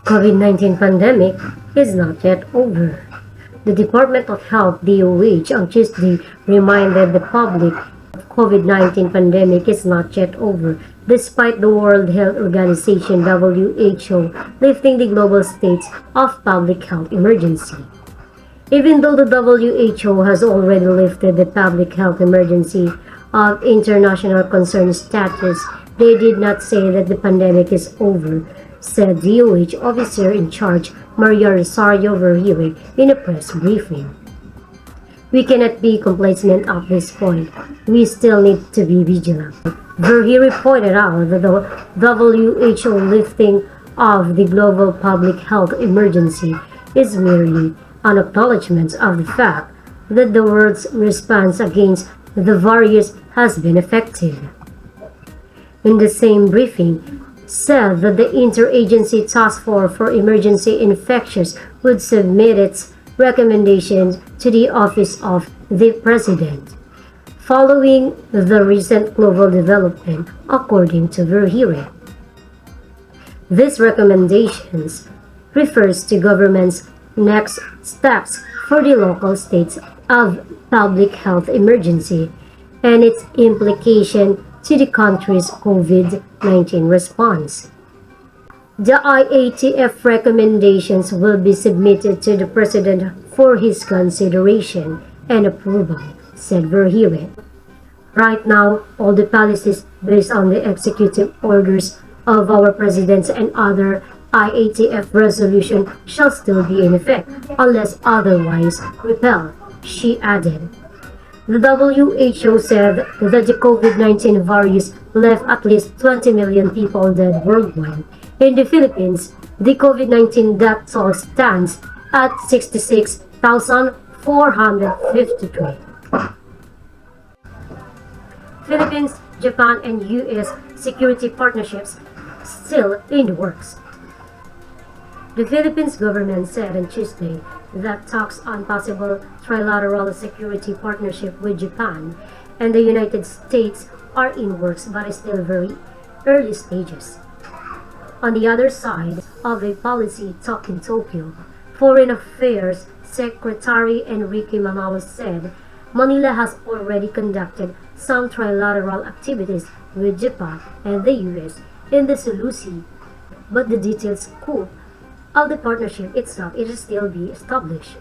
COVID-19 pandemic is not yet over. The Department of Health (DOH) on Tuesday reminded the public that the COVID-19 pandemic is not yet over, despite the World Health Organization (WHO) lifting the global state of public health emergency. Even though the WHO has already lifted the public health emergency of international concern status, they did not say that the pandemic is over, said DOH officer in charge Maria Rosario Vergire in a press briefing. We cannot be complacent at this point. We still need to be vigilant. Vergire pointed out that the WHO lifting of the global public health emergency is merely an acknowledgement of the fact that the world's response against the virus has been effective. In the same briefing, said that the Interagency Task Force for Emergency Infectious would submit its recommendations to the Office of the President, following the recent global development, according to Vergire. These recommendations refers to government's next steps for the local states of public health emergency and its implication to the country's COVID-19 response. The IATF recommendations will be submitted to the President for his consideration and approval, said Vergire. Right now, all the policies based on the executive orders of our presidents and other IATF resolution shall still be in effect unless otherwise repealed, she added. The WHO said that the COVID-19 virus left at least 20 million people dead worldwide. In the Philippines, the COVID-19 death toll stands at 66,453. Philippines, Japan, and U.S. security partnerships still in the works. The Philippines government said on Tuesday that talks on possible trilateral security partnership with Japan and the United States are in works but is still very early stages. On the other side of a policy talk in Tokyo, Foreign Affairs Secretary Enrique Manalo said Manila has already conducted some trilateral activities with Japan and the US in the Sulu Sea, but the detailed scope of the partnership itself is still be established.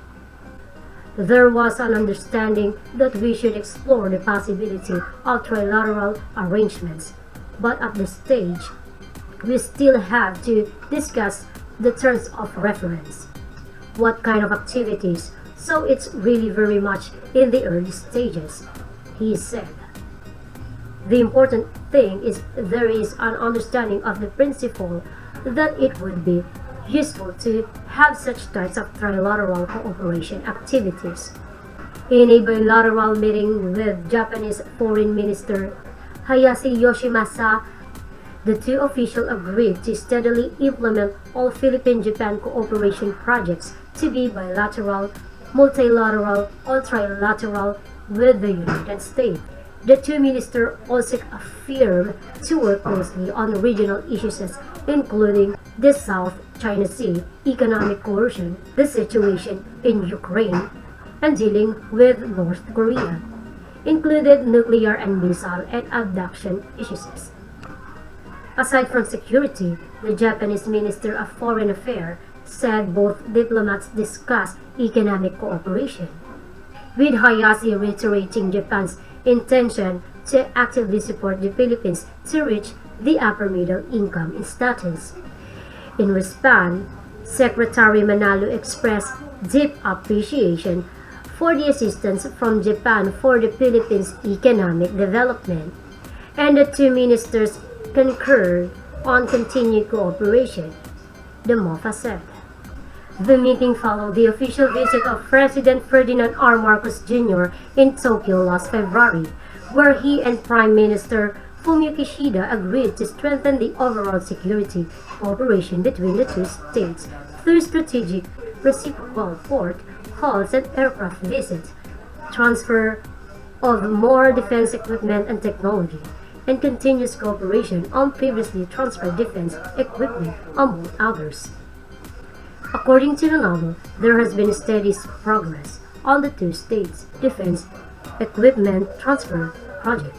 There was an understanding that we should explore the possibility of trilateral arrangements, but at this stage, we still have to discuss the terms of reference. What kind of activities, so it's really very much in the early stages, he said. The important thing is there is an understanding of the principle that it would be useful to have such types of trilateral cooperation activities. In a bilateral meeting with Japanese Foreign Minister Hayashi Yoshimasa, the two officials agreed to steadily implement all Philippine-Japan cooperation projects to be bilateral, multilateral, or trilateral with the United States. The two ministers also affirmed to work closely on regional issues including the South China Sea, economic coercion, the situation in Ukraine, and dealing with North Korea, included nuclear and missile and abduction issues. Aside from security, the Japanese Minister of Foreign Affairs said both diplomats discussed economic cooperation, with Hayashi reiterating Japan's intention to actively support the Philippines to reach the upper middle income status. In response, Secretary Manalo expressed deep appreciation for the assistance from Japan for the Philippines' economic development, and the two ministers concurred on continued cooperation, the MOFA said. The meeting followed the official visit of President Ferdinand R. Marcos Jr. in Tokyo last February, where he and Prime Minister Fumio Kishida agreed to strengthen the overall security cooperation between the two states through strategic reciprocal port, halls, and aircraft visits, transfer of more defense equipment and technology, and continuous cooperation on previously transferred defense equipment, among others. According to Ronaldo, there has been steady progress on the two states' defense equipment transfer project.